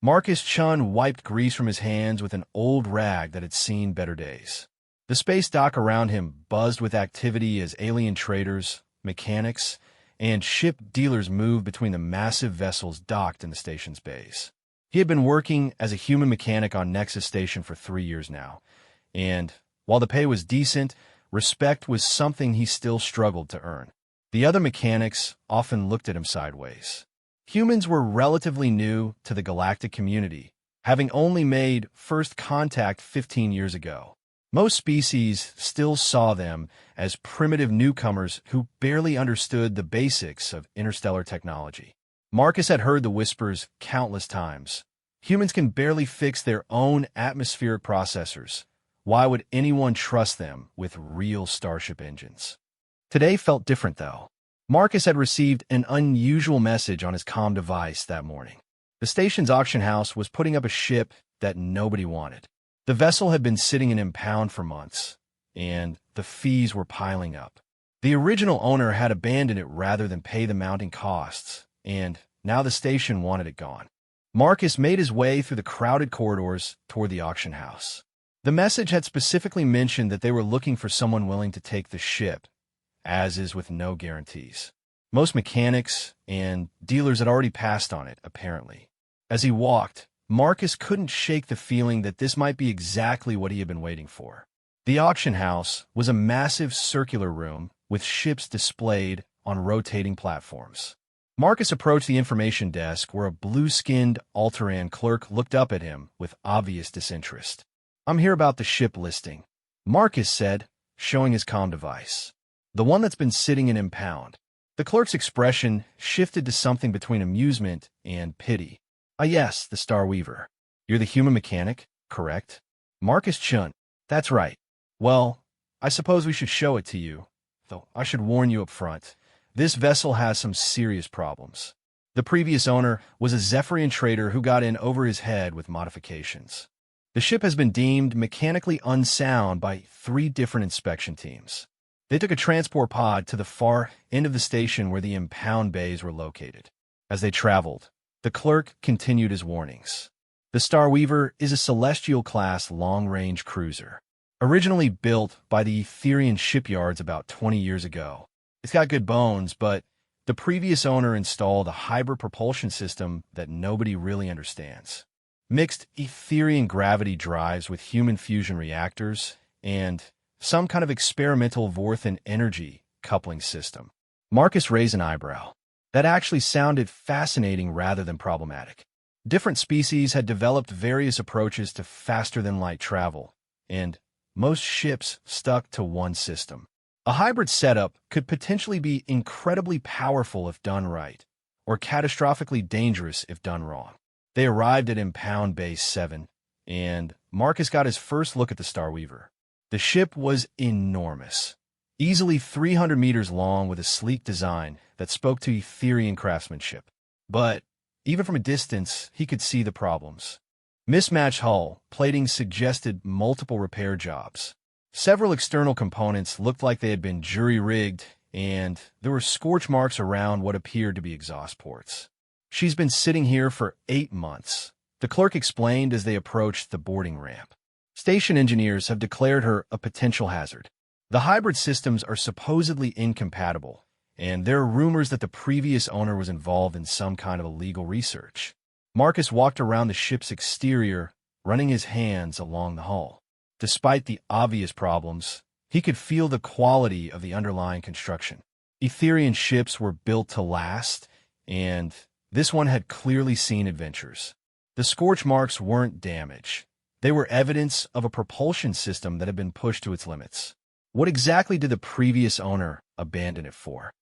Marcus Chun wiped grease from his hands with an old rag that had seen better days. The space dock around him buzzed with activity as alien traders, mechanics, and ship dealers moved between the massive vessels docked in the station's bays. He had been working as a human mechanic on Nexus Station for 3 years now, and while the pay was decent, respect was something he still struggled to earn. The other mechanics often looked at him sideways. Humans were relatively new to the galactic community, having only made first contact 15 years ago. Most species still saw them as primitive newcomers who barely understood the basics of interstellar technology. Marcus had heard the whispers countless times. Humans can barely fix their own atmospheric processors. Why would anyone trust them with real starship engines? Today felt different, though. Marcus had received an unusual message on his comm device that morning. The station's auction house was putting up a ship that nobody wanted. The vessel had been sitting in impound for months, and the fees were piling up. The original owner had abandoned it rather than pay the mounting costs, and now the station wanted it gone. Marcus made his way through the crowded corridors toward the auction house. The message had specifically mentioned that they were looking for someone willing to take the ship, as is with no guarantees. Most mechanics and dealers had already passed on it, apparently. As he walked, Marcus couldn't shake the feeling that this might be exactly what he had been waiting for. The auction house was a massive circular room with ships displayed on rotating platforms. Marcus approached the information desk where a blue-skinned Alteran clerk looked up at him with obvious disinterest. "I'm here about the ship listing," Marcus said, showing his comm device. "The one that's been sitting in impound." The clerk's expression shifted to something between amusement and pity. "Ah, yes, the Star Weaver. You're the human mechanic, correct?" "Marcus Chun. That's right. Well, I suppose we should show it to you, though I should warn you up front. This vessel has some serious problems." The previous owner was a Zephyrian trader who got in over his head with modifications. The ship has been deemed mechanically unsound by 3 different inspection teams. They took a transport pod to the far end of the station where the impound bays were located. As they traveled, the clerk continued his warnings. The Star Weaver is a Celestial-class long-range cruiser, originally built by the Etherian shipyards about 20 years ago. It's got good bones, but the previous owner installed a hybrid propulsion system that nobody really understands. Mixed Etherian gravity drives with human fusion reactors and some kind of experimental Vorthan energy coupling system. Marcus raised an eyebrow. That actually sounded fascinating rather than problematic. Different species had developed various approaches to faster-than-light travel, and most ships stuck to one system. A hybrid setup could potentially be incredibly powerful if done right, or catastrophically dangerous if done wrong. They arrived at Impound Base 7, and Marcus got his first look at the Star Weaver. The ship was enormous, easily 300 meters long with a sleek design that spoke to Etherian craftsmanship. But even from a distance, he could see the problems. Mismatched hull plating suggested multiple repair jobs. Several external components looked like they had been jury-rigged, and there were scorch marks around what appeared to be exhaust ports. "She's been sitting here for 8 months, the clerk explained as they approached the boarding ramp. "Station engineers have declared her a potential hazard. The hybrid systems are supposedly incompatible, and there are rumors that the previous owner was involved in some kind of illegal research." Marcus walked around the ship's exterior, running his hands along the hull. Despite the obvious problems, he could feel the quality of the underlying construction. Etherian ships were built to last, and this one had clearly seen adventures. The scorch marks weren't damage. They were evidence of a propulsion system that had been pushed to its limits. What exactly did the previous owner abandon it for?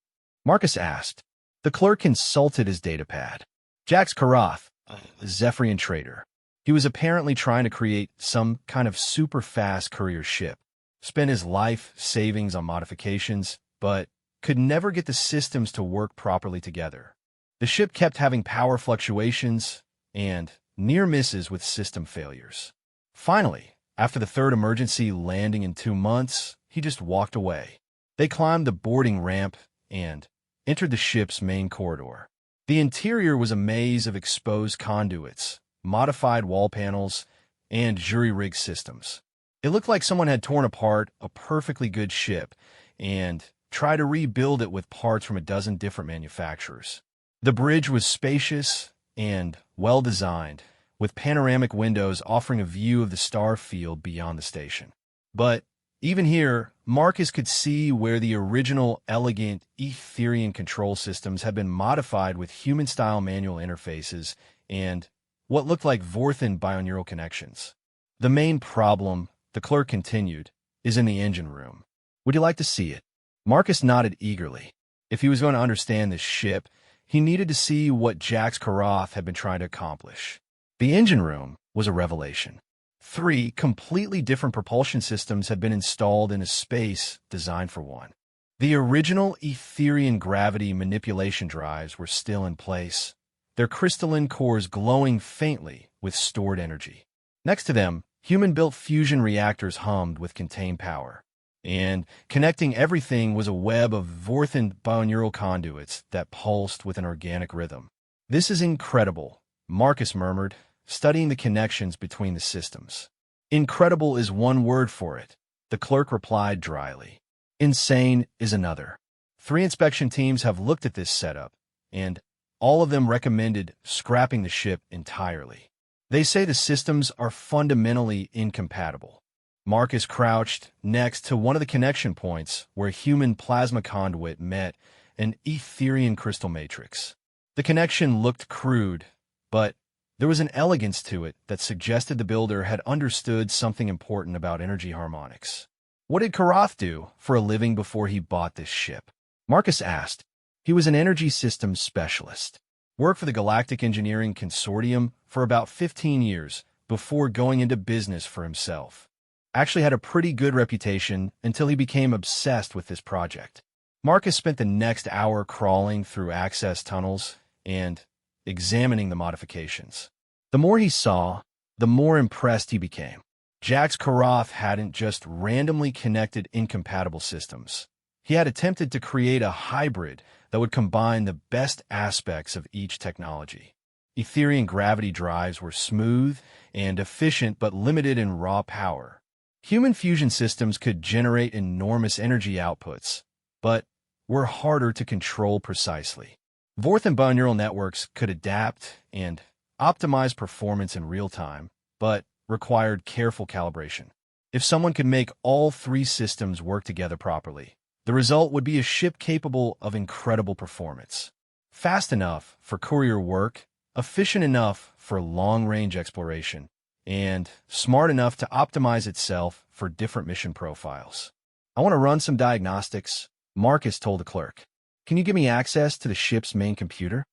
Marcus asked. The clerk consulted his datapad. Jax Karath, a Zephyrian trader. He was apparently trying to create some kind of super-fast courier ship. Spent his life savings on modifications, but could never get the systems to work properly together. The ship kept having power fluctuations and near misses with system failures. Finally, after the 3rd emergency landing in 2 months, he just walked away. They climbed the boarding ramp and entered the ship's main corridor. The interior was a maze of exposed conduits, modified wall panels, and jury-rig systems. It looked like someone had torn apart a perfectly good ship and tried to rebuild it with parts from a dozen different manufacturers. The bridge was spacious and well-designed, with panoramic windows offering a view of the star field beyond the station. But even here, Marcus could see where the original elegant Etherian control systems had been modified with human-style manual interfaces and what looked like Vorthan bioneural connections. The main problem, the clerk continued, is in the engine room. Would you like to see it? Marcus nodded eagerly. If he was going to understand this ship, he needed to see what Jax Karoth had been trying to accomplish. The engine room was a revelation. 3 completely different propulsion systems had been installed in a space designed for one. The original Etherian gravity manipulation drives were still in place, their crystalline cores glowing faintly with stored energy. Next to them, human-built fusion reactors hummed with contained power. And connecting everything was a web of Vorthan bioneural conduits that pulsed with an organic rhythm. "This is incredible," Marcus murmured, studying the connections between the systems. "Incredible is one word for it," the clerk replied dryly. "Insane is another." 3 inspection teams have looked at this setup, and all of them recommended scrapping the ship entirely. They say the systems are fundamentally incompatible. Marcus crouched next to one of the connection points where a human plasma conduit met an Etherian crystal matrix. The connection looked crude, but there was an elegance to it that suggested the builder had understood something important about energy harmonics. "What did Karoth do for a living before he bought this ship?" Marcus asked. He was an energy systems specialist. Worked for the Galactic Engineering Consortium for about 15 years before going into business for himself. Actually had a pretty good reputation until he became obsessed with this project. Marcus spent the next hour crawling through access tunnels and examining the modifications. The more he saw, the more impressed he became. Jax Karoth hadn't just randomly connected incompatible systems. He had attempted to create a hybrid that would combine the best aspects of each technology. Etherian gravity drives were smooth and efficient but limited in raw power. Human fusion systems could generate enormous energy outputs, but were harder to control precisely. Vorthan bioneural networks could adapt and optimize performance in real time, but required careful calibration. If someone could make all 3 systems work together properly, the result would be a ship capable of incredible performance. Fast enough for courier work, efficient enough for long-range exploration, and smart enough to optimize itself for different mission profiles. "I want to run some diagnostics," Marcus told the clerk. "Can you give me access to the ship's main computer?"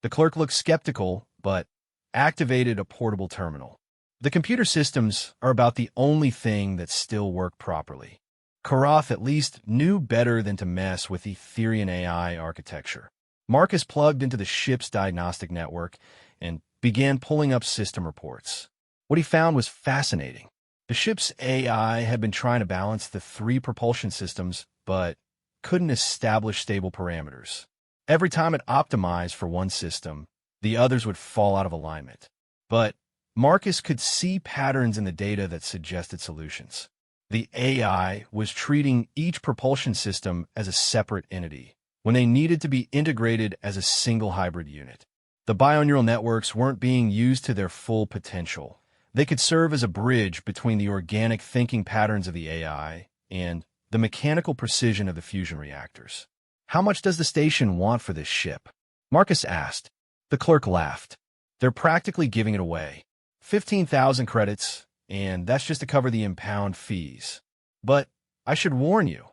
The clerk looked skeptical, but activated a portable terminal. The computer systems are about the only thing that still work properly. Karoth at least knew better than to mess with Etherian AI architecture. Marcus plugged into the ship's diagnostic network and began pulling up system reports. What he found was fascinating. The ship's AI had been trying to balance the 3 propulsion systems, but couldn't establish stable parameters. Every time it optimized for one system, the others would fall out of alignment. But Marcus could see patterns in the data that suggested solutions. The AI was treating each propulsion system as a separate entity, when they needed to be integrated as a single hybrid unit. The bioneural networks weren't being used to their full potential. They could serve as a bridge between the organic thinking patterns of the AI and the mechanical precision of the fusion reactors. "How much does the station want for this ship?" Marcus asked. The clerk laughed. "They're practically giving it away. 15,000 credits, and that's just to cover the impound fees. But I should warn you,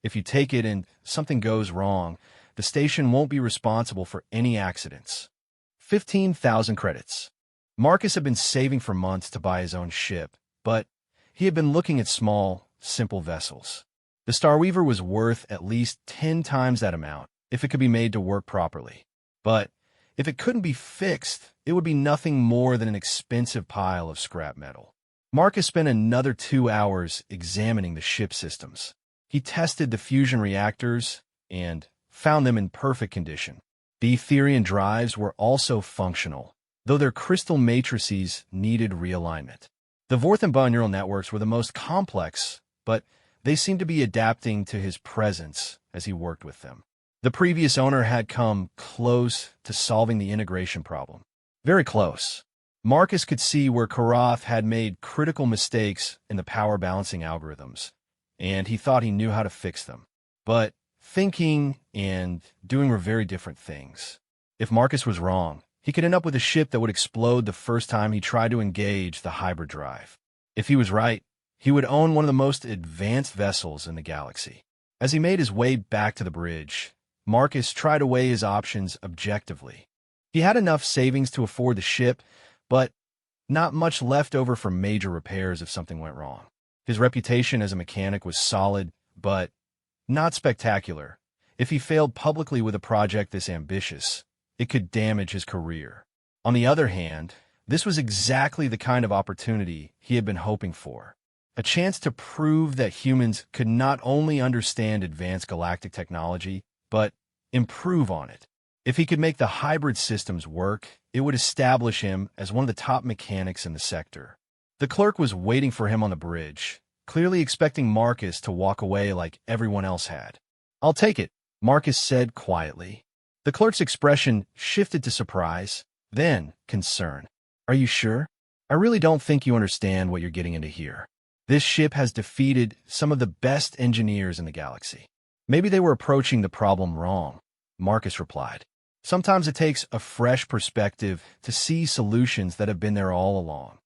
if you take it and something goes wrong, the station won't be responsible for any accidents." 15,000 credits. Marcus had been saving for months to buy his own ship, but he had been looking at small, simple vessels. The Starweaver was worth at least 10 times that amount if it could be made to work properly. But if it couldn't be fixed, it would be nothing more than an expensive pile of scrap metal. Marcus spent another 2 hours examining the ship systems. He tested the fusion reactors and found them in perfect condition. The Etherian drives were also functional. though their crystal matrices needed realignment. The Vorthenbaugh neural networks were the most complex, but they seemed to be adapting to his presence as he worked with them. The previous owner had come close to solving the integration problem. Very close. Marcus could see where Karath had made critical mistakes in the power balancing algorithms, and he thought he knew how to fix them. But thinking and doing were very different things. If Marcus was wrong, he could end up with a ship that would explode the first time he tried to engage the hybrid drive. If he was right, he would own one of the most advanced vessels in the galaxy. As he made his way back to the bridge, Marcus tried to weigh his options objectively. He had enough savings to afford the ship, but not much left over for major repairs if something went wrong. His reputation as a mechanic was solid, but not spectacular. If he failed publicly with a project this ambitious, it could damage his career. On the other hand, this was exactly the kind of opportunity he had been hoping for. A chance to prove that humans could not only understand advanced galactic technology, but improve on it. If he could make the hybrid systems work, it would establish him as one of the top mechanics in the sector. The clerk was waiting for him on the bridge, clearly expecting Marcus to walk away like everyone else had. "I'll take it," Marcus said quietly. The clerk's expression shifted to surprise, then concern. "Are you sure? I really don't think you understand what you're getting into here. This ship has defeated some of the best engineers in the galaxy." "Maybe they were approaching the problem wrong," Marcus replied. "Sometimes it takes a fresh perspective to see solutions that have been there all along."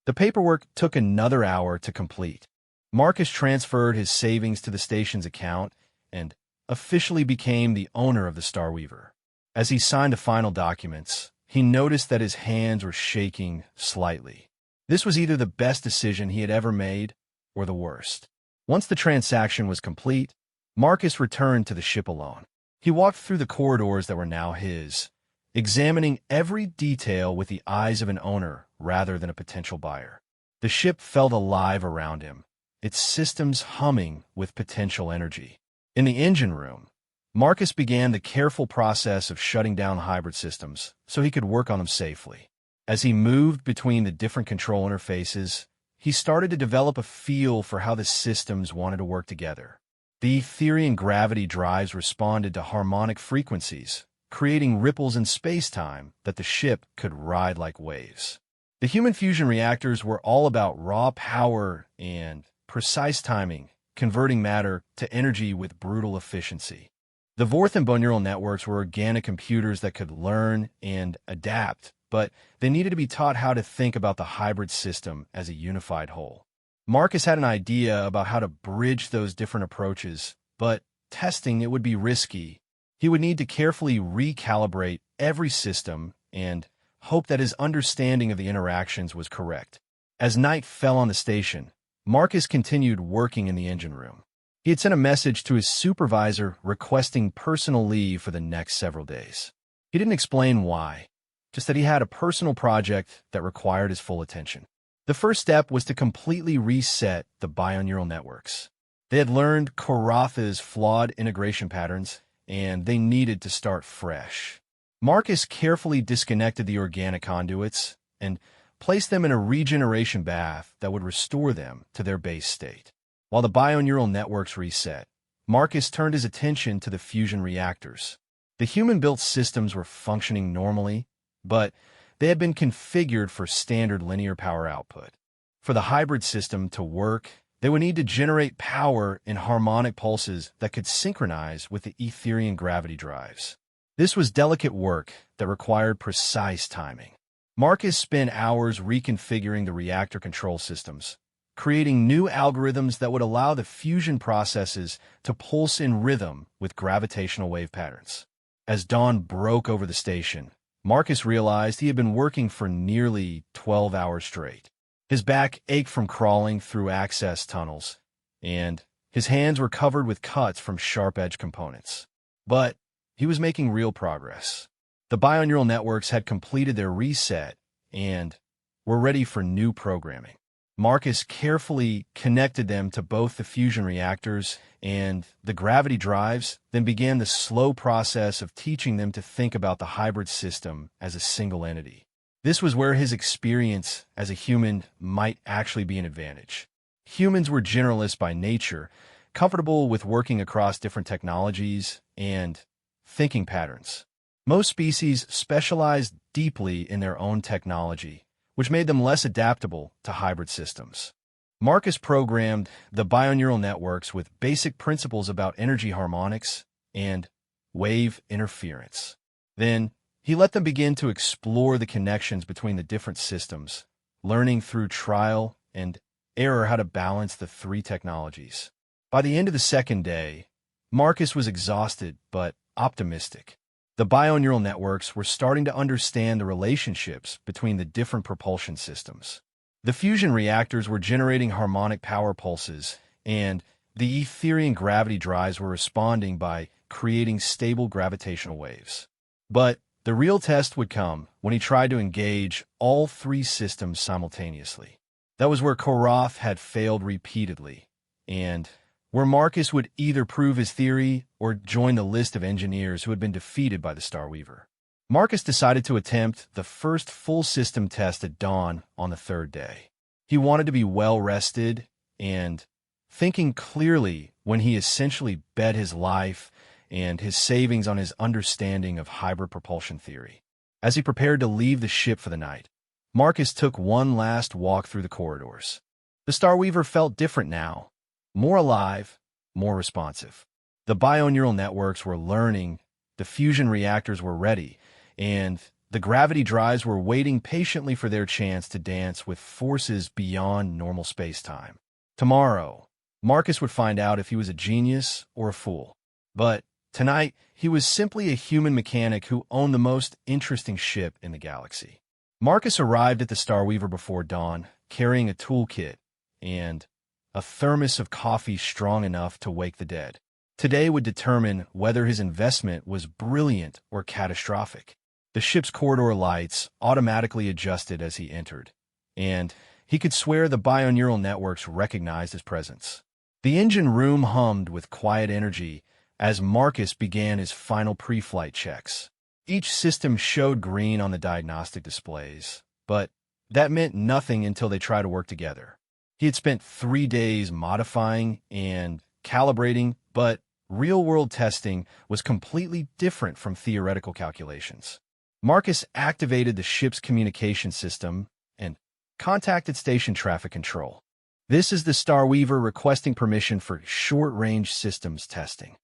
The paperwork took another hour to complete. Marcus transferred his savings to the station's account and officially became the owner of the Starweaver. As he signed the final documents, he noticed that his hands were shaking slightly. This was either the best decision he had ever made or the worst. Once the transaction was complete, Marcus returned to the ship alone. He walked through the corridors that were now his, examining every detail with the eyes of an owner rather than a potential buyer. The ship felt alive around him, its systems humming with potential energy. In the engine room, Marcus began the careful process of shutting down hybrid systems so he could work on them safely. As he moved between the different control interfaces, he started to develop a feel for how the systems wanted to work together. The Etherian gravity drives responded to harmonic frequencies, creating ripples in space-time that the ship could ride like waves. The human fusion reactors were all about raw power and precise timing, converting matter to energy with brutal efficiency. The Vorthenbaugh neural networks were organic computers that could learn and adapt, but they needed to be taught how to think about the hybrid system as a unified whole. Marcus had an idea about how to bridge those different approaches, but testing it would be risky. He would need to carefully recalibrate every system and hope that his understanding of the interactions was correct. As night fell on the station, Marcus continued working in the engine room. He had sent a message to his supervisor requesting personal leave for the next several days. He didn't explain why, just that he had a personal project that required his full attention. The first step was to completely reset the bioneural networks. They had learned Karatha's flawed integration patterns, and they needed to start fresh. Marcus carefully disconnected the organic conduits and placed them in a regeneration bath that would restore them to their base state. While the bioneural networks reset, Marcus turned his attention to the fusion reactors. The human-built systems were functioning normally, but they had been configured for standard linear power output. For the hybrid system to work, they would need to generate power in harmonic pulses that could synchronize with the Etherian gravity drives. This was delicate work that required precise timing. Marcus spent hours reconfiguring the reactor control systems, creating new algorithms that would allow the fusion processes to pulse in rhythm with gravitational wave patterns. As dawn broke over the station, Marcus realized he had been working for nearly 12 hours straight. His back ached from crawling through access tunnels, and his hands were covered with cuts from sharp-edged components. But he was making real progress. The bioneural networks had completed their reset and were ready for new programming. Marcus carefully connected them to both the fusion reactors and the gravity drives, then began the slow process of teaching them to think about the hybrid system as a single entity. This was where his experience as a human might actually be an advantage. Humans were generalists by nature, comfortable with working across different technologies and thinking patterns. Most species specialized deeply in their own technology, which made them less adaptable to hybrid systems. Marcus programmed the bioneural networks with basic principles about energy harmonics and wave interference. Then, he let them begin to explore the connections between the different systems, learning through trial and error how to balance the three technologies. By the end of the second day, Marcus was exhausted but optimistic. The bioneural networks were starting to understand the relationships between the different propulsion systems. The fusion reactors were generating harmonic power pulses, and the Etherian gravity drives were responding by creating stable gravitational waves. But the real test would come when he tried to engage all three systems simultaneously. That was where Korath had failed repeatedly, and where Marcus would either prove his theory or join the list of engineers who had been defeated by the Starweaver. Marcus decided to attempt the first full system test at dawn on the third day. He wanted to be well-rested and thinking clearly when he essentially bet his life and his savings on his understanding of hybrid propulsion theory. As he prepared to leave the ship for the night, Marcus took one last walk through the corridors. The Starweaver felt different now, more alive, more responsive. The bioneural networks were learning, the fusion reactors were ready, and the gravity drives were waiting patiently for their chance to dance with forces beyond normal space-time. Tomorrow, Marcus would find out if he was a genius or a fool. But tonight, he was simply a human mechanic who owned the most interesting ship in the galaxy. Marcus arrived at the Starweaver before dawn, carrying a toolkit and a thermos of coffee strong enough to wake the dead. Today would determine whether his investment was brilliant or catastrophic. The ship's corridor lights automatically adjusted as he entered, and he could swear the bioneural networks recognized his presence. The engine room hummed with quiet energy as Marcus began his final pre-flight checks. Each system showed green on the diagnostic displays, but that meant nothing until they tried to work together. He had spent 3 days modifying and calibrating, but real-world testing was completely different from theoretical calculations. Marcus activated the ship's communication system and contacted station traffic control. This is the Starweaver requesting permission for short-range systems testing.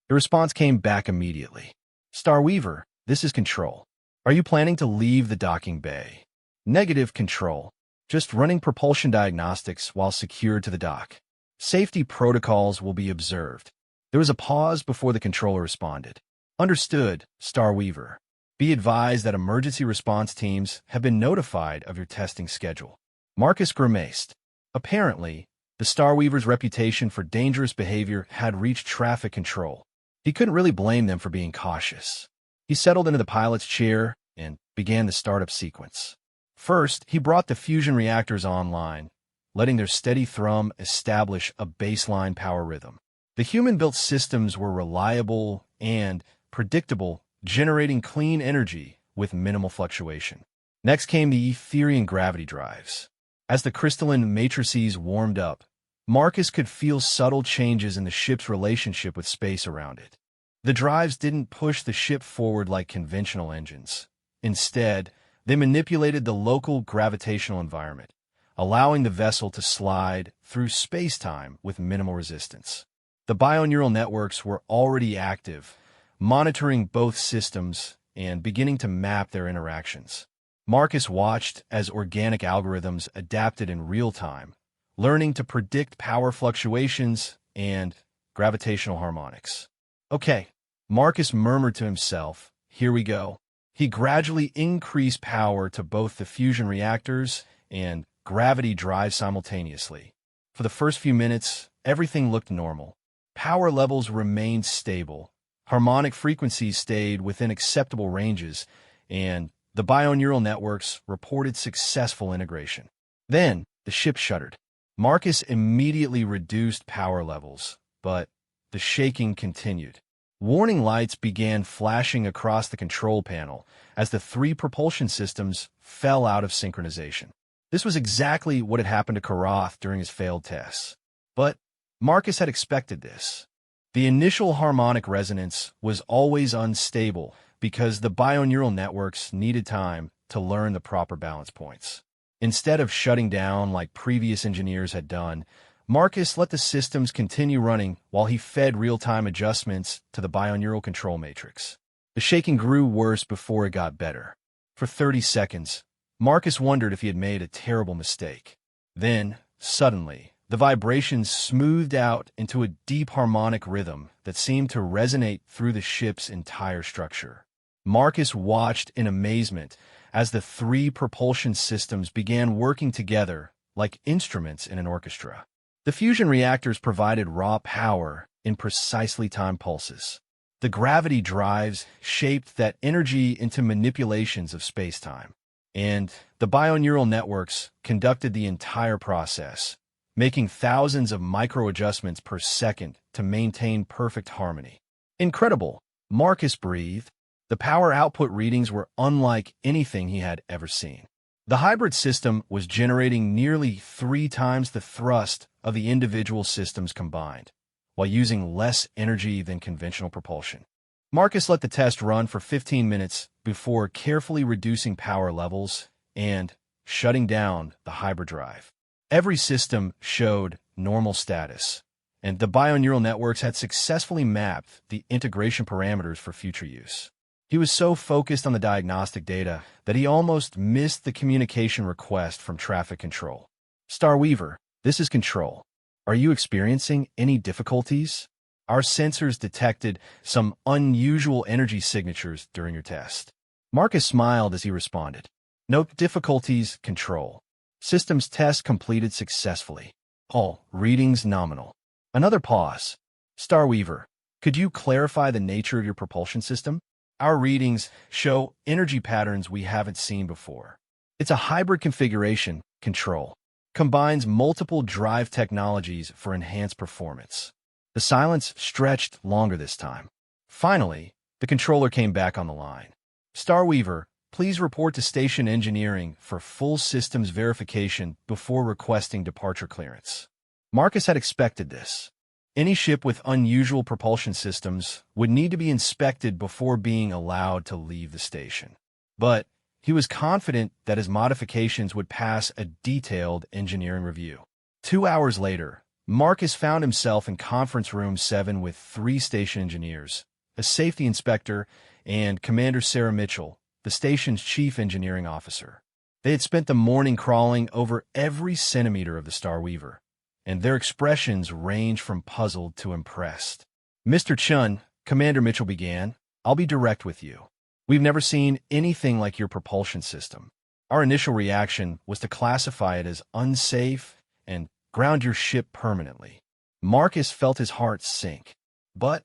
The response came back immediately. Starweaver, this is Control. Are you planning to leave the docking bay? Negative, Control. Just running propulsion diagnostics while secured to the dock. Safety protocols will be observed. There was a pause before the controller responded. Understood, Starweaver. Be advised that emergency response teams have been notified of your testing schedule. Marcus grimaced. Apparently, the Starweaver's reputation for dangerous behavior had reached traffic control. He couldn't really blame them for being cautious. He settled into the pilot's chair and began the startup sequence. First, he brought the fusion reactors online, letting their steady thrum establish a baseline power rhythm. The human-built systems were reliable and predictable, generating clean energy with minimal fluctuation. Next came the Etherian gravity drives. As the crystalline matrices warmed up, Marcus could feel subtle changes in the ship's relationship with space around it. The drives didn't push the ship forward like conventional engines. Instead, they manipulated the local gravitational environment, allowing the vessel to slide through space-time with minimal resistance. The bioneural networks were already active, monitoring both systems and beginning to map their interactions. Marcus watched as organic algorithms adapted in real time, learning to predict power fluctuations and gravitational harmonics. Okay, Marcus murmured to himself, here we go. He gradually increased power to both the fusion reactors and gravity drives simultaneously. For the first few minutes, everything looked normal. Power levels remained stable, harmonic frequencies stayed within acceptable ranges, and the bioneural networks reported successful integration. Then, the ship shuddered. Marcus immediately reduced power levels, but the shaking continued. Warning lights began flashing across the control panel as the three propulsion systems fell out of synchronization. This was exactly what had happened to Karath during his failed tests. But Marcus had expected this. The initial harmonic resonance was always unstable because the bioneural networks needed time to learn the proper balance points. Instead of shutting down like previous engineers had done, Marcus let the systems continue running while he fed real-time adjustments to the bioneural control matrix. The shaking grew worse before it got better. For 30 seconds, Marcus wondered if he had made a terrible mistake. Then, suddenly, the vibrations smoothed out into a deep harmonic rhythm that seemed to resonate through the ship's entire structure. Marcus watched in amazement as the three propulsion systems began working together like instruments in an orchestra. The fusion reactors provided raw power in precisely timed pulses. The gravity drives shaped that energy into manipulations of space-time. And the bioneural networks conducted the entire process, making thousands of micro-adjustments per second to maintain perfect harmony. Incredible, Marcus breathed. The power output readings were unlike anything he had ever seen. The hybrid system was generating nearly 3 times the thrust of the individual systems combined, while using less energy than conventional propulsion. Marcus let the test run for 15 minutes before carefully reducing power levels and shutting down the hybrid drive. Every system showed normal status, and the bioneural networks had successfully mapped the integration parameters for future use. He was so focused on the diagnostic data that he almost missed the communication request from traffic control. Starweaver, this is Control. Are you experiencing any difficulties? Our sensors detected some unusual energy signatures during your test. Marcus smiled as he responded. No difficulties, Control. Systems test completed successfully. All readings nominal. Another pause. Starweaver, could you clarify the nature of your propulsion system? Our readings show energy patterns we haven't seen before. It's a hybrid configuration, Control. Combines multiple drive technologies for enhanced performance. The silence stretched longer this time. Finally, the controller came back on the line. Starweaver, please report to station engineering for full systems verification before requesting departure clearance. Marcus had expected this. Any ship with unusual propulsion systems would need to be inspected before being allowed to leave the station. But he was confident that his modifications would pass a detailed engineering review. 2 hours later, Marcus found himself in conference room 7 with 3 station engineers, a safety inspector, and Commander Sarah Mitchell, the station's chief engineering officer. They had spent the morning crawling over every centimeter of the Starweaver, and their expressions ranged from puzzled to impressed. Mr. Chun, Commander Mitchell began, I'll be direct with you. We've never seen anything like your propulsion system. Our initial reaction was to classify it as unsafe and ground your ship permanently. Marcus felt his heart sink. But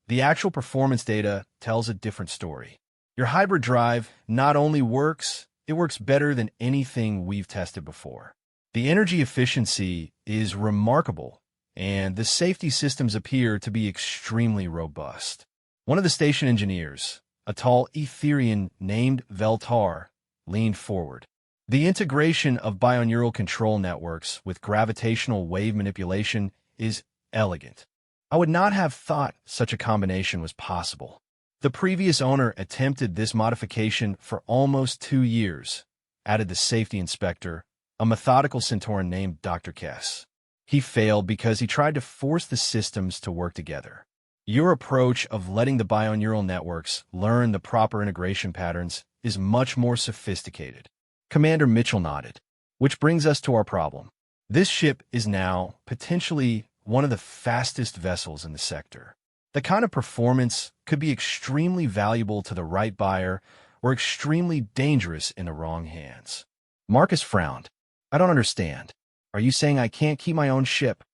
the actual performance data tells a different story. Your hybrid drive not only works, it works better than anything we've tested before. The energy efficiency is remarkable, and the safety systems appear to be extremely robust. One of the station engineers, a tall Etherian named Veltar, leaned forward. The integration of bioneural control networks with gravitational wave manipulation is elegant. I would not have thought such a combination was possible. The previous owner attempted this modification for almost 2 years, added the safety inspector, a methodical Centauran named Dr. Kess. He failed because he tried to force the systems to work together. Your approach of letting the bioneural networks learn the proper integration patterns is much more sophisticated. Commander Mitchell nodded. Which brings us to our problem. This ship is now potentially one of the fastest vessels in the sector. The kind of performance could be extremely valuable to the right buyer or extremely dangerous in the wrong hands. Marcus frowned. I don't understand. Are you saying I can't keep my own ship?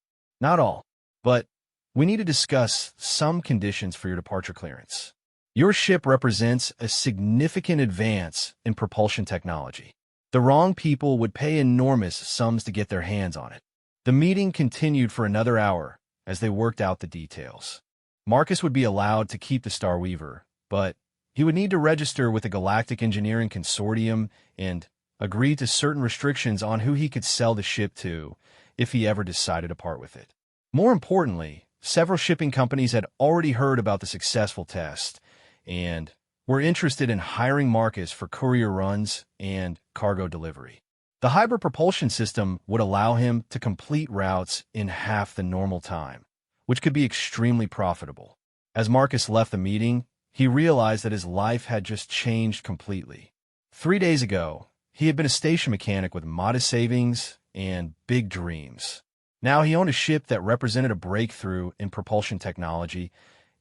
Not all, but we need to discuss some conditions for your departure clearance. Your ship represents a significant advance in propulsion technology. The wrong people would pay enormous sums to get their hands on it. The meeting continued for another hour as they worked out the details. Marcus would be allowed to keep the Star Weaver, but he would need to register with the Galactic Engineering Consortium and agree to certain restrictions on who he could sell the ship to if he ever decided to part with it. More importantly, several shipping companies had already heard about the successful test and were interested in hiring Marcus for courier runs and cargo delivery. The hybrid propulsion system would allow him to complete routes in half the normal time, which could be extremely profitable. As Marcus left the meeting, he realized that his life had just changed completely. 3 days ago, he had been a station mechanic with modest savings and big dreams. Now he owned a ship that represented a breakthrough in propulsion technology,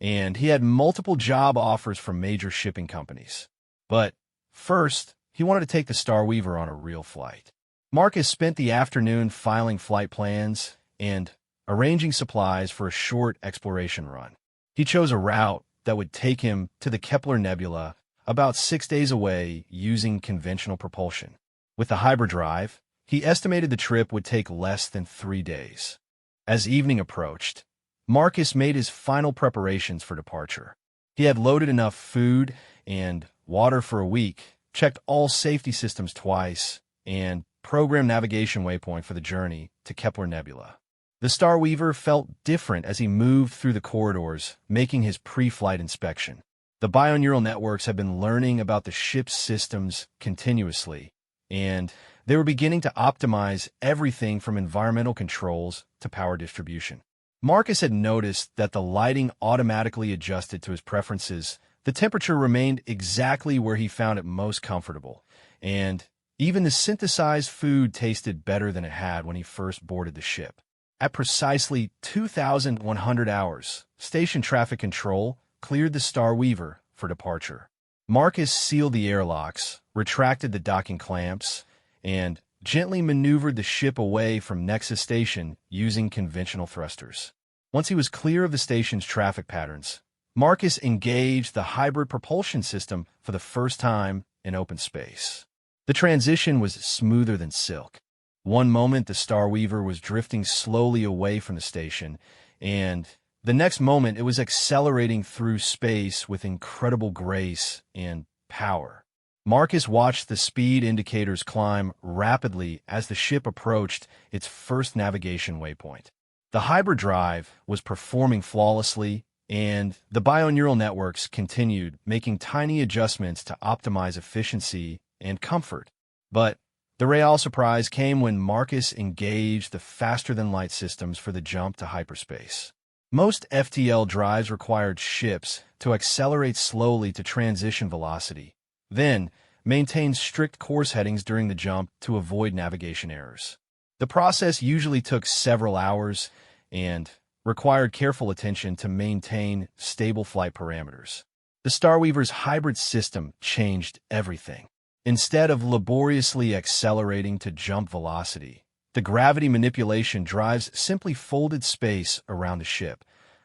and he had multiple job offers from major shipping companies. But first, he wanted to take the Star Weaver on a real flight. Marcus spent the afternoon filing flight plans and arranging supplies for a short exploration run. He chose a route that would take him to the Kepler Nebula about 6 days away using conventional propulsion. With the hybrid drive, he estimated the trip would take less than 3 days. As evening approached, Marcus made his final preparations for departure. He had loaded enough food and water for a week, checked all safety systems twice, and programmed navigation waypoint for the journey to Kepler Nebula. The Star Weaver felt different as he moved through the corridors, making his pre-flight inspection. The bioneural networks had been learning about the ship's systems continuously, and they were beginning to optimize everything from environmental controls to power distribution. Marcus had noticed that the lighting automatically adjusted to his preferences, the temperature remained exactly where he found it most comfortable, and even the synthesized food tasted better than it had when he first boarded the ship. At precisely 2,100 hours, station traffic control cleared the Star Weaver for departure. Marcus sealed the airlocks, retracted the docking clamps, and gently maneuvered the ship away from Nexus Station using conventional thrusters. Once he was clear of the station's traffic patterns, Marcus engaged the hybrid propulsion system for the first time in open space. The transition was smoother than silk. One moment, the Star Weaver was drifting slowly away from the station, and the next moment, it was accelerating through space with incredible grace and power. Marcus watched the speed indicators climb rapidly as the ship approached its first navigation waypoint. The hybrid drive was performing flawlessly, and the bioneural networks continued making tiny adjustments to optimize efficiency and comfort. But the real surprise came when Marcus engaged the faster-than-light systems for the jump to hyperspace. Most FTL drives required ships to accelerate slowly to transition velocity, then maintain strict course headings during the jump to avoid navigation errors. The process usually took several hours and required careful attention to maintain stable flight parameters. The Star Weaver's hybrid system changed everything. Instead of laboriously accelerating to jump velocity, the gravity manipulation drives simply folded space around the ship,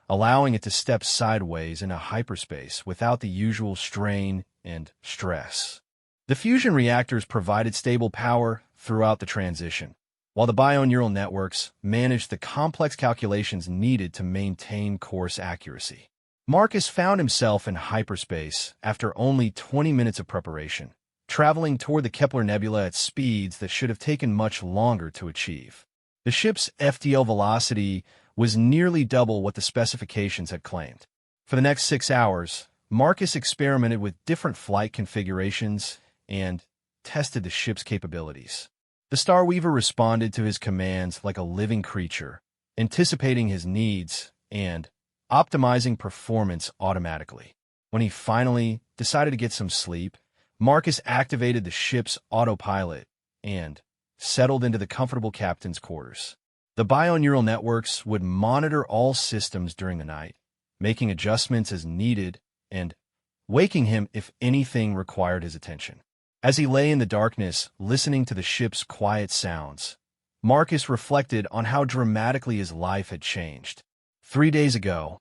allowing it to step sideways into hyperspace without the usual strain and stress. The fusion reactors provided stable power throughout the transition, while the bioneural networks managed the complex calculations needed to maintain course accuracy. Marcus found himself in hyperspace after only 20 minutes of preparation, traveling toward the Kepler Nebula at speeds that should have taken much longer to achieve. The ship's FTL velocity was nearly double what the specifications had claimed. For the next 6 hours, Marcus experimented with different flight configurations and tested the ship's capabilities. The Star Weaver responded to his commands like a living creature, anticipating his needs and optimizing performance automatically. When he finally decided to get some sleep, Marcus activated the ship's autopilot and settled into the comfortable captain's quarters. The bioneural networks would monitor all systems during the night, making adjustments as needed and waking him if anything required his attention. As he lay in the darkness, listening to the ship's quiet sounds, Marcus reflected on how dramatically his life had changed. 3 days ago,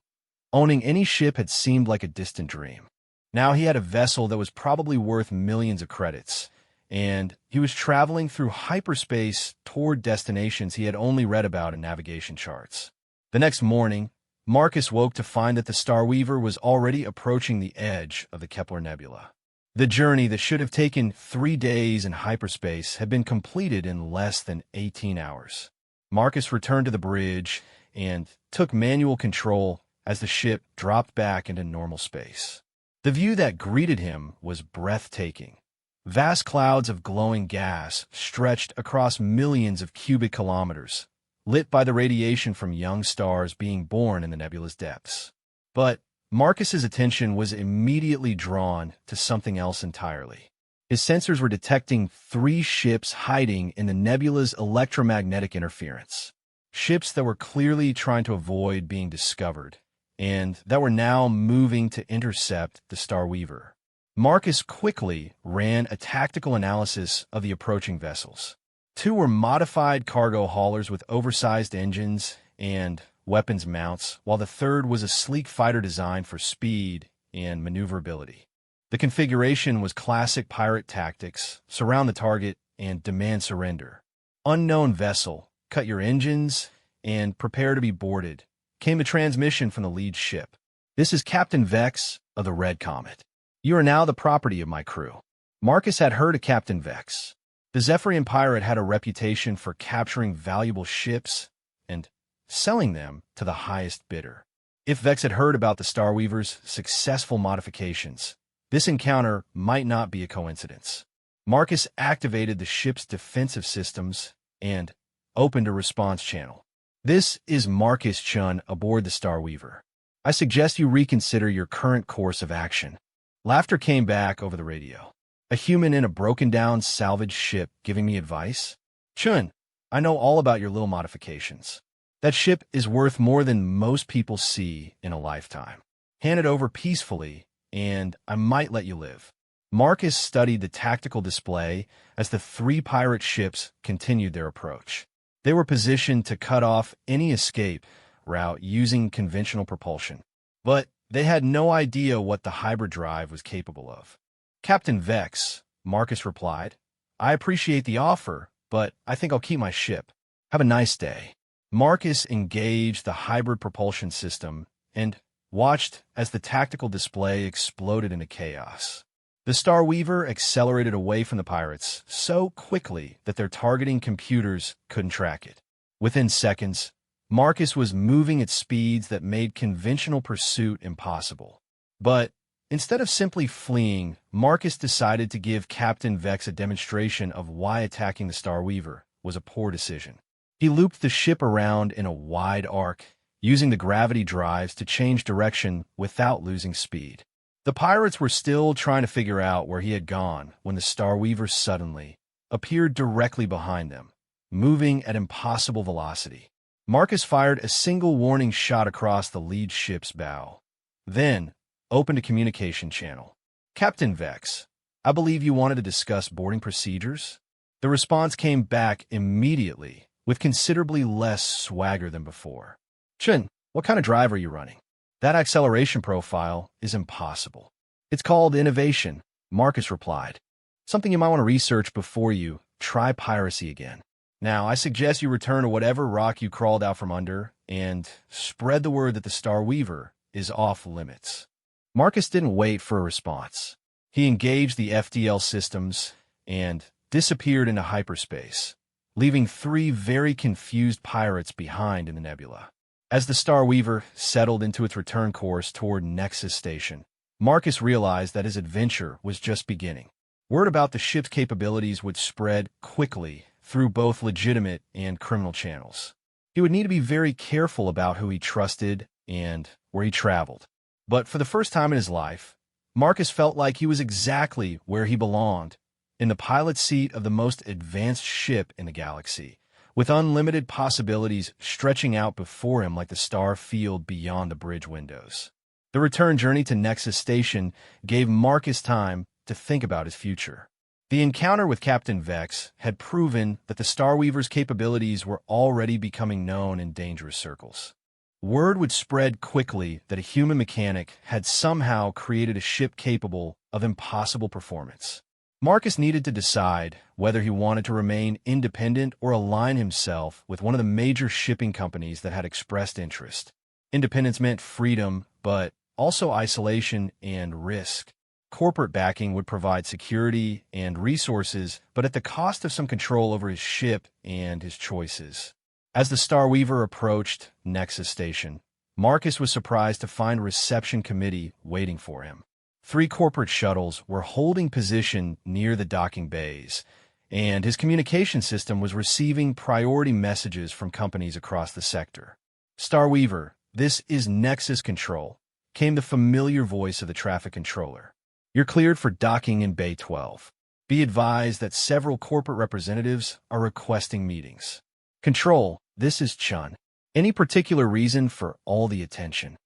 owning any ship had seemed like a distant dream. Now he had a vessel that was probably worth millions of credits, and he was traveling through hyperspace toward destinations he had only read about in navigation charts. The next morning, Marcus woke to find that the Star Weaver was already approaching the edge of the Kepler Nebula. The journey that should have taken 3 days in hyperspace had been completed in less than 18 hours. Marcus returned to the bridge and took manual control as the ship dropped back into normal space. The view that greeted him was breathtaking. Vast clouds of glowing gas stretched across millions of cubic kilometers, lit by the radiation from young stars being born in the nebula's depths. But Marcus's attention was immediately drawn to something else entirely. His sensors were detecting 3 ships hiding in the nebula's electromagnetic interference. Ships that were clearly trying to avoid being discovered, and that were now moving to intercept the Star Weaver. Marcus quickly ran a tactical analysis of the approaching vessels. 2 were modified cargo haulers with oversized engines and weapons mounts, while the third was a sleek fighter designed for speed and maneuverability. The configuration was classic pirate tactics: surround the target and demand surrender. Unknown vessel, cut your engines and prepare to be boarded, came a transmission from the lead ship. This is Captain Vex of the Red Comet. You are now the property of my crew. Marcus had heard of Captain Vex. The Zephyrian pirate had a reputation for capturing valuable ships and selling them to the highest bidder. If Vex had heard about the Star Weaver's successful modifications, this encounter might not be a coincidence. Marcus activated the ship's defensive systems and opened a response channel. This is Marcus Chun aboard the Star Weaver. I suggest you reconsider your current course of action. Laughter came back over the radio. A human in a broken-down salvage ship giving me advice? Chun, I know all about your little modifications. That ship is worth more than most people see in a lifetime. Hand it over peacefully, and I might let you live. Marcus studied the tactical display as the 3 pirate ships continued their approach. They were positioned to cut off any escape route using conventional propulsion. But they had no idea what the hybrid drive was capable of. Captain Vex, Marcus replied, I appreciate the offer, but I think I'll keep my ship. Have a nice day. Marcus engaged the hybrid propulsion system and watched as the tactical display exploded into chaos. The Star Weaver accelerated away from the pirates so quickly that their targeting computers couldn't track it. Within seconds, Marcus was moving at speeds that made conventional pursuit impossible. But instead of simply fleeing, Marcus decided to give Captain Vex a demonstration of why attacking the Star Weaver was a poor decision. He looped the ship around in a wide arc, using the gravity drives to change direction without losing speed. The pirates were still trying to figure out where he had gone when the Star Weaver suddenly appeared directly behind them, moving at impossible velocity. Marcus fired a single warning shot across the lead ship's bow, then opened a communication channel. Captain Vex, I believe you wanted to discuss boarding procedures? The response came back immediately, with considerably less swagger than before. Chun, what kind of drive are you running? That acceleration profile is impossible. It's called innovation, Marcus replied. Something you might want to research before you try piracy again. Now, I suggest you return to whatever rock you crawled out from under and spread the word that the Star Weaver is off limits. Marcus didn't wait for a response. He engaged the FDL systems and disappeared into hyperspace, leaving 3 very confused pirates behind in the nebula. As the Star Weaver settled into its return course toward Nexus Station, Marcus realized that his adventure was just beginning. Word about the ship's capabilities would spread quickly through both legitimate and criminal channels. He would need to be very careful about who he trusted and where he traveled. But for the first time in his life, Marcus felt like he was exactly where he belonged, in the pilot seat of the most advanced ship in the galaxy, with unlimited possibilities stretching out before him like the star field beyond the bridge windows. The return journey to Nexus Station gave Marcus time to think about his future. The encounter with Captain Vex had proven that the Star Weaver's capabilities were already becoming known in dangerous circles. Word would spread quickly that a human mechanic had somehow created a ship capable of impossible performance. Marcus needed to decide whether he wanted to remain independent or align himself with one of the major shipping companies that had expressed interest. Independence meant freedom, but also isolation and risk. Corporate backing would provide security and resources, but at the cost of some control over his ship and his choices. As the Starweaver approached Nexus Station, Marcus was surprised to find a reception committee waiting for him. 3 corporate shuttles were holding position near the docking bays, and his communication system was receiving priority messages from companies across the sector. Starweaver, this is Nexus Control, came the familiar voice of the traffic controller. You're cleared for docking in Bay 12. Be advised that several corporate representatives are requesting meetings. Control, this is Chun. Any particular reason for all the attention?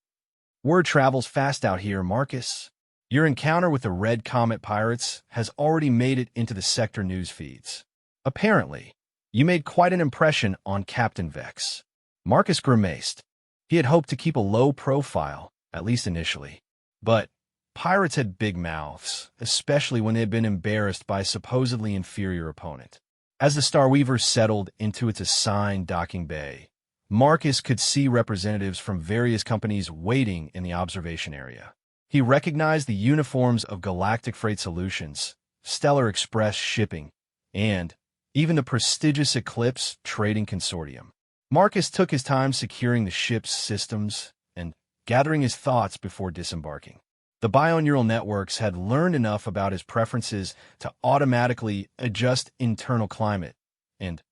Word travels fast out here, Marcus. Your encounter with the Red Comet pirates has already made it into the sector news feeds. Apparently, you made quite an impression on Captain Vex. Marcus grimaced. He had hoped to keep a low profile, at least initially. But pirates had big mouths, especially when they had been embarrassed by a supposedly inferior opponent. As the Starweaver settled into its assigned docking bay, Marcus could see representatives from various companies waiting in the observation area. He recognized the uniforms of Galactic Freight Solutions, Stellar Express Shipping, and even the prestigious Eclipse Trading Consortium. Marcus took his time securing the ship's systems and gathering his thoughts before disembarking. The bioneural networks had learned enough about his preferences to automatically adjust internal climate and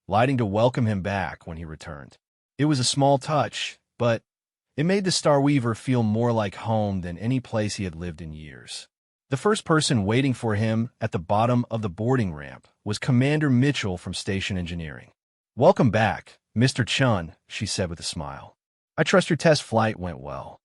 lighting to welcome him back when he returned. It was a small touch, but it made the Starweaver feel more like home than any place he had lived in years. The first person waiting for him at the bottom of the boarding ramp was Commander Mitchell from Station Engineering. "Welcome back, Mr. Chun," she said with a smile. "I trust your test flight went well."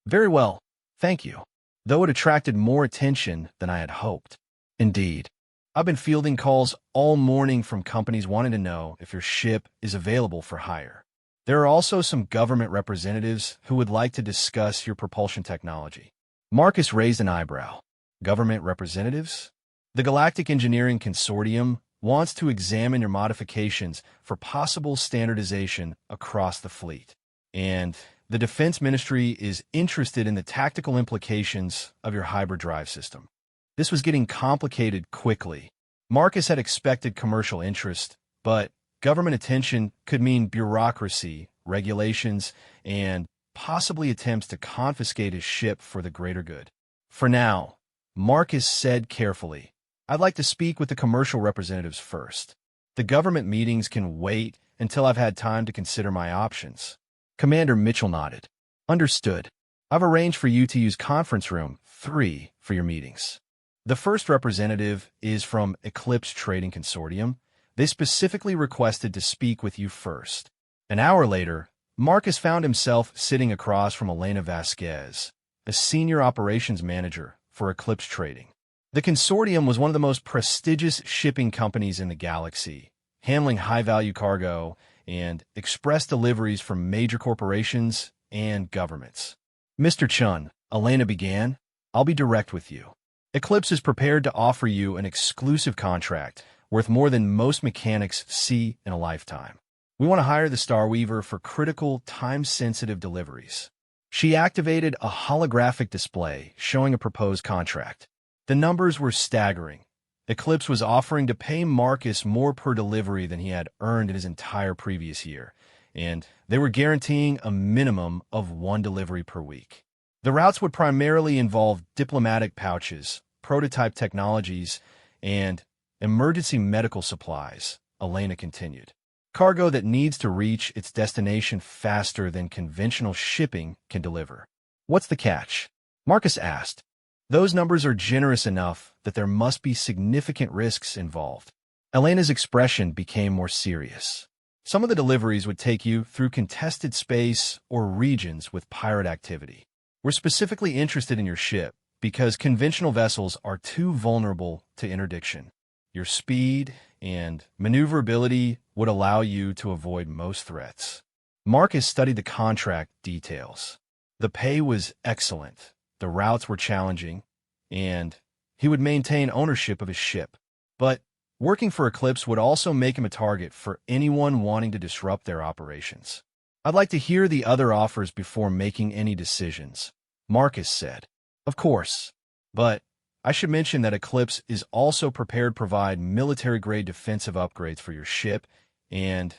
"Very well, thank you, though it attracted more attention than I had hoped." "Indeed. I've been fielding calls all morning from companies wanting to know if your ship is available for hire. There are also some government representatives who would like to discuss your propulsion technology." Marcus raised an eyebrow. "Government representatives?" "The Galactic Engineering Consortium wants to examine your modifications for possible standardization across the fleet. And the Defense Ministry is interested in the tactical implications of your hybrid drive system." This was getting complicated quickly. Marcus had expected commercial interest, but government attention could mean bureaucracy, regulations, and possibly attempts to confiscate his ship for the greater good. "For now," Marcus said carefully, "I'd like to speak with the commercial representatives first. The government meetings can wait until I've had time to consider my options." Commander Mitchell nodded. "Understood. I've arranged for you to use conference room 3 for your meetings." The first representative is from Eclipse Trading Consortium. They specifically requested to speak with you first. An hour later, Marcus found himself sitting across from Elena Vasquez, a senior operations manager for Eclipse Trading. The consortium was one of the most prestigious shipping companies in the galaxy, handling high-value cargo and express deliveries from major corporations and governments. "Mr. Chun," Elena began, "I'll be direct with you. Eclipse is prepared to offer you an exclusive contract worth more than most mechanics see in a lifetime. We want to hire the Starweaver for critical, time-sensitive deliveries." She activated a holographic display showing a proposed contract. The numbers were staggering. Eclipse was offering to pay Marcus more per delivery than he had earned in his entire previous year, and they were guaranteeing a minimum of 1 delivery per week. The routes would primarily involve diplomatic pouches, prototype technologies, and emergency medical supplies, Elena continued. Cargo that needs to reach its destination faster than conventional shipping can deliver. "What's the catch?" Marcus asked. "Those numbers are generous enough that there must be significant risks involved." Elena's expression became more serious. "Some of the deliveries would take you through contested space or regions with pirate activity. We're specifically interested in your ship because conventional vessels are too vulnerable to interdiction. Your speed and maneuverability would allow you to avoid most threats." Marcus studied the contract details. The pay was excellent, the routes were challenging, and he would maintain ownership of his ship. But working for Eclipse would also make him a target for anyone wanting to disrupt their operations. I'd like to hear the other offers before making any decisions, Marcus said. Of course, but I should mention that Eclipse is also prepared to provide military-grade defensive upgrades for your ship, and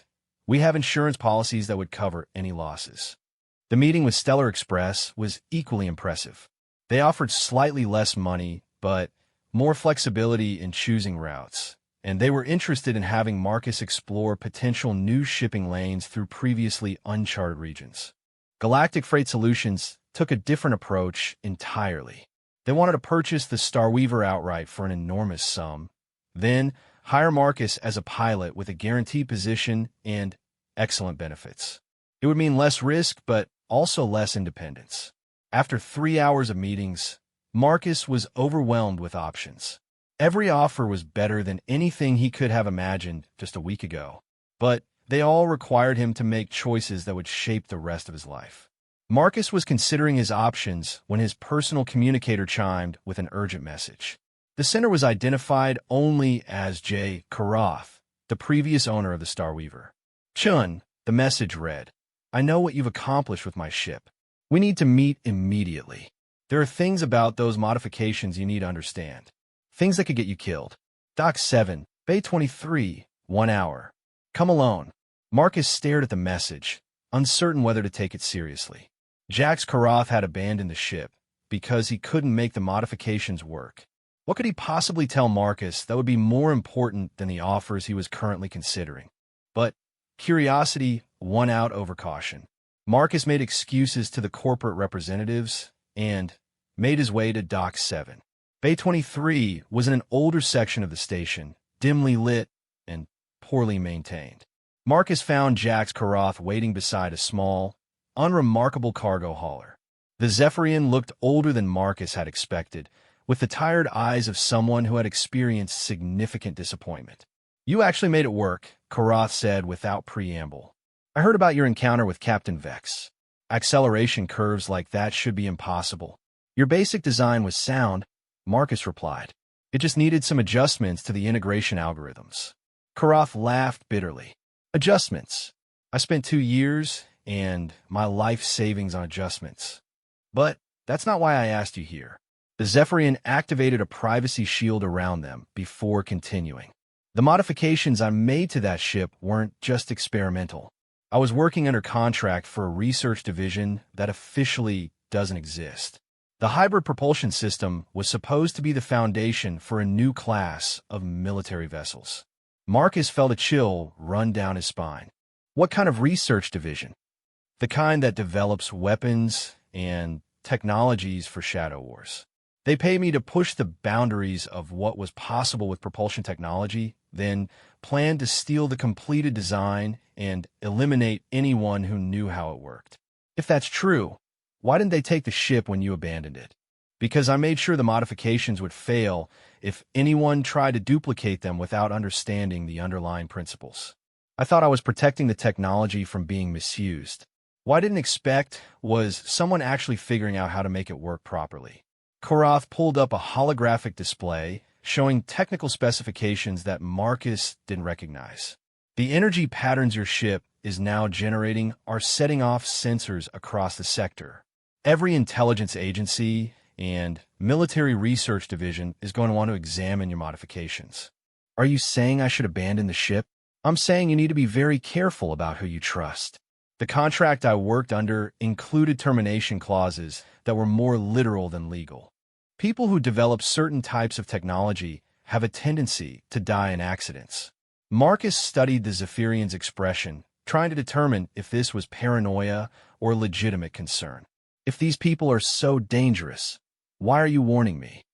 we have insurance policies that would cover any losses. The meeting with Stellar Express was equally impressive. They offered slightly less money, but more flexibility in choosing routes, and they were interested in having Marcus explore potential new shipping lanes through previously uncharted regions. Galactic Freight Solutions took a different approach entirely. They wanted to purchase the Starweaver outright for an enormous sum, then hire Marcus as a pilot with a guaranteed position and excellent benefits. It would mean less risk, but also less independence. After 3 hours of meetings, Marcus was overwhelmed with options. Every offer was better than anything he could have imagined just a week ago, but they all required him to make choices that would shape the rest of his life. Marcus was considering his options when his personal communicator chimed with an urgent message. The sender was identified only as J. Karath, the previous owner of the Starweaver. Chun, the message read, I know what you've accomplished with my ship. We need to meet immediately. There are things about those modifications you need to understand. Things that could get you killed. Dock 7, Bay 23, 1 hour. Come alone. Marcus stared at the message, uncertain whether to take it seriously. Jax Karath had abandoned the ship because he couldn't make the modifications work. What could he possibly tell Marcus that would be more important than the offers he was currently considering? But curiosity won out over caution. Marcus made excuses to the corporate representatives and made his way to Dock 7. Bay 23 was in an older section of the station, dimly lit and poorly maintained. Marcus found Jax Karath waiting beside a small, unremarkable cargo hauler. The Zephyrian looked older than Marcus had expected, with the tired eyes of someone who had experienced significant disappointment. You actually made it work, Karath said without preamble. I heard about your encounter with Captain Vex. Acceleration curves like that should be impossible. Your basic design was sound, Marcus replied. It just needed some adjustments to the integration algorithms. Karath laughed bitterly. Adjustments. I spent 2 years and my life savings on adjustments. But that's not why I asked you here. The Zephyrian activated a privacy shield around them before continuing. The modifications I made to that ship weren't just experimental. I was working under contract for a research division that officially doesn't exist. The hybrid propulsion system was supposed to be the foundation for a new class of military vessels. Marcus felt a chill run down his spine. What kind of research division? The kind that develops weapons and technologies for Shadow Wars. They pay me to push the boundaries of what was possible with propulsion technology, then plan to steal the completed design and eliminate anyone who knew how it worked. If that's true, why didn't they take the ship when you abandoned it? Because I made sure the modifications would fail if anyone tried to duplicate them without understanding the underlying principles. I thought I was protecting the technology from being misused. What I didn't expect was someone actually figuring out how to make it work properly. Karath pulled up a holographic display showing technical specifications that Marcus didn't recognize. The energy patterns your ship is now generating are setting off sensors across the sector. Every intelligence agency and military research division is going to want to examine your modifications. Are you saying I should abandon the ship? I'm saying you need to be very careful about who you trust. The contract I worked under included termination clauses that were more literal than legal. People who develop certain types of technology have a tendency to die in accidents. Marcus studied the Zephyrian's expression, trying to determine if this was paranoia or legitimate concern. If these people are so dangerous, why are you warning me?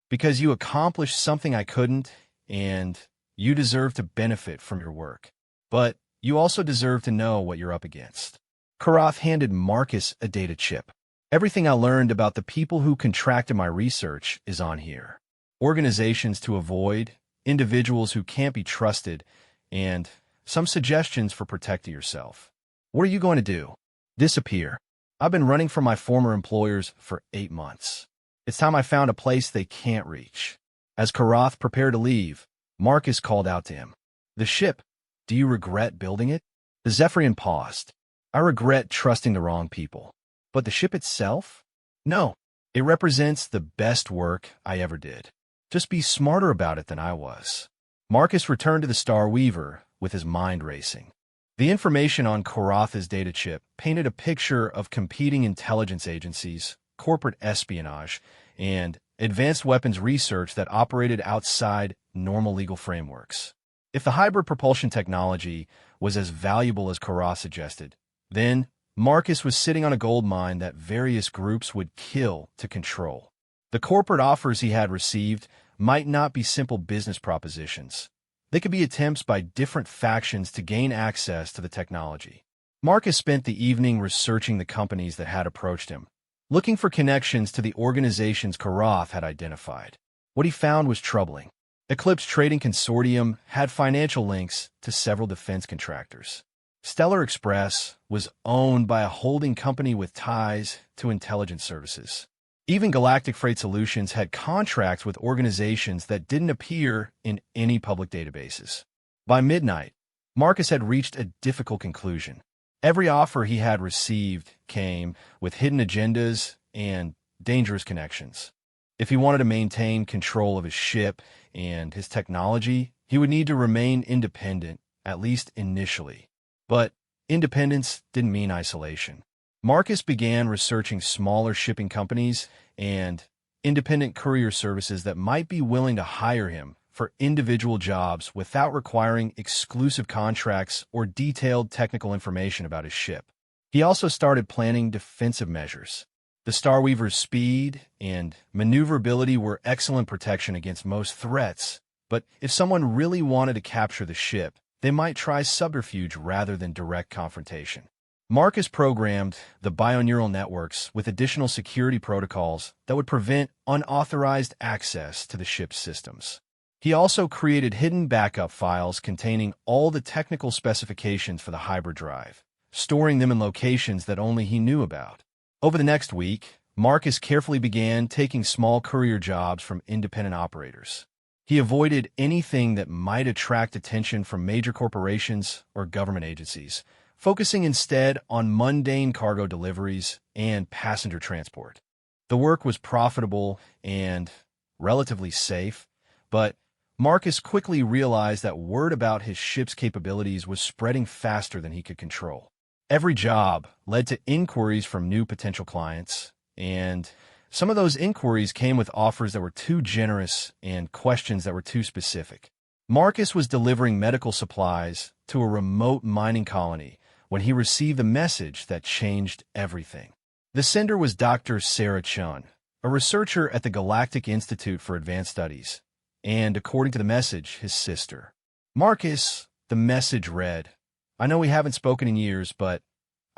Because you accomplished something I couldn't, and you deserve to benefit from your work. But you also deserve to know what you're up against. Karath handed Marcus a data chip. Everything I learned about the people who contracted my research is on here. Organizations to avoid, individuals who can't be trusted, and some suggestions for protecting yourself. What are you going to do? Disappear. I've been running from my former employers for 8 months. It's time I found a place they can't reach. As Karath prepared to leave, Marcus called out to him. The ship. Do you regret building it? The Zephyrian paused. I regret trusting the wrong people. But the ship itself? No. It represents the best work I ever did. Just be smarter about it than I was. Marcus returned to the Star Weaver with his mind racing. The information on Karatha's data chip painted a picture of competing intelligence agencies, corporate espionage, and advanced weapons research that operated outside normal legal frameworks. If the hybrid propulsion technology was as valuable as Karatha suggested, then Marcus was sitting on a gold mine that various groups would kill to control. The corporate offers he had received might not be simple business propositions. They could be attempts by different factions to gain access to the technology. Marcus spent the evening researching the companies that had approached him, looking for connections to the organizations Karatha had identified. What he found was troubling. Eclipse Trading Consortium had financial links to several defense contractors. Stellar Express was owned by a holding company with ties to intelligence services. Even Galactic Freight Solutions had contracts with organizations that didn't appear in any public databases. By midnight, Marcus had reached a difficult conclusion. Every offer he had received came with hidden agendas and dangerous connections. If he wanted to maintain control of his ship and his technology, he would need to remain independent, at least initially. But independence didn't mean isolation. Marcus began researching smaller shipping companies and independent courier services that might be willing to hire him for individual jobs without requiring exclusive contracts or detailed technical information about his ship. He also started planning defensive measures. The Star Weaver's speed and maneuverability were excellent protection against most threats, but if someone really wanted to capture the ship, they might try subterfuge rather than direct confrontation. Marcus programmed the bioneural networks with additional security protocols that would prevent unauthorized access to the ship's systems. He also created hidden backup files containing all the technical specifications for the hybrid drive, storing them in locations that only he knew about. Over the next week, Marcus carefully began taking small courier jobs from independent operators. He avoided anything that might attract attention from major corporations or government agencies, focusing instead on mundane cargo deliveries and passenger transport. The work was profitable and relatively safe, but Marcus quickly realized that word about his ship's capabilities was spreading faster than he could control. Every job led to inquiries from new potential clients, and some of those inquiries came with offers that were too generous and questions that were too specific. Marcus was delivering medical supplies to a remote mining colony when he received a message that changed everything. The sender was Dr. Sarah Chun, a researcher at the Galactic Institute for Advanced Studies, and, according to the message, his sister. Marcus, the message read, "I know we haven't spoken in years, but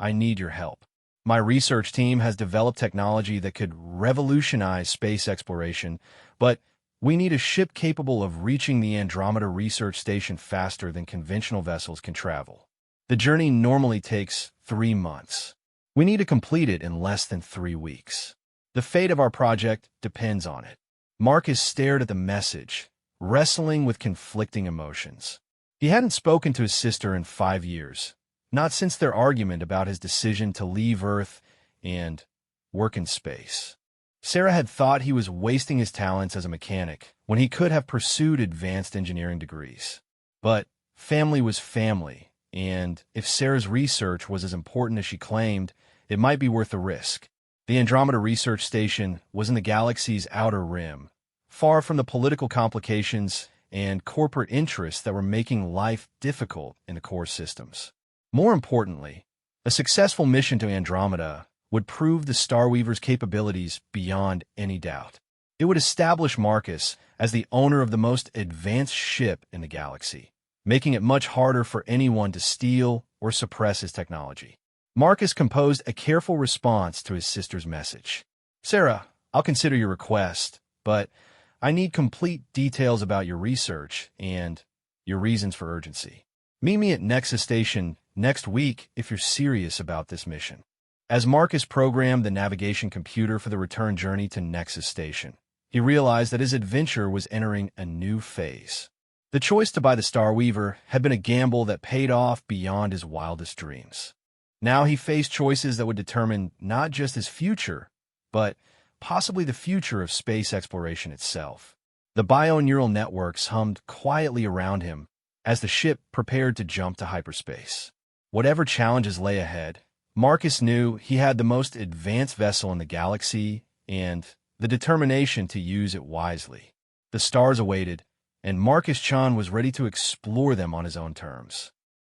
I need your help. My research team has developed technology that could revolutionize space exploration, but we need a ship capable of reaching the Andromeda Research Station faster than conventional vessels can travel. The journey normally takes 3 months. We need to complete it in less than 3 weeks. The fate of our project depends on it." Marcus stared at the message, wrestling with conflicting emotions. He hadn't spoken to his sister in 5 years, not since their argument about his decision to leave Earth and work in space. Sarah had thought he was wasting his talents as a mechanic when he could have pursued advanced engineering degrees. But family was family, and if Sarah's research was as important as she claimed, it might be worth the risk. The Andromeda Research Station was in the galaxy's outer rim, far from the political complications and corporate interests that were making life difficult in the core systems. More importantly, a successful mission to Andromeda would prove the Star Weaver's capabilities beyond any doubt. It would establish Marcus as the owner of the most advanced ship in the galaxy, making it much harder for anyone to steal or suppress his technology. Marcus composed a careful response to his sister's message. "Sarah, I'll consider your request, but I need complete details about your research and your reasons for urgency. Meet me at Nexus Station next week if you're serious about this mission." As Marcus programmed the navigation computer for the return journey to Nexus Station, he realized that his adventure was entering a new phase. The choice to buy the Star Weaver had been a gamble that paid off beyond his wildest dreams. Now he faced choices that would determine not just his future, but possibly the future of space exploration itself. The bio-neural networks hummed quietly around him as the ship prepared to jump to hyperspace. Whatever challenges lay ahead, Marcus knew he had the most advanced vessel in the galaxy and the determination to use it wisely. The stars awaited, and Marcus Chan was ready to explore them on his own terms.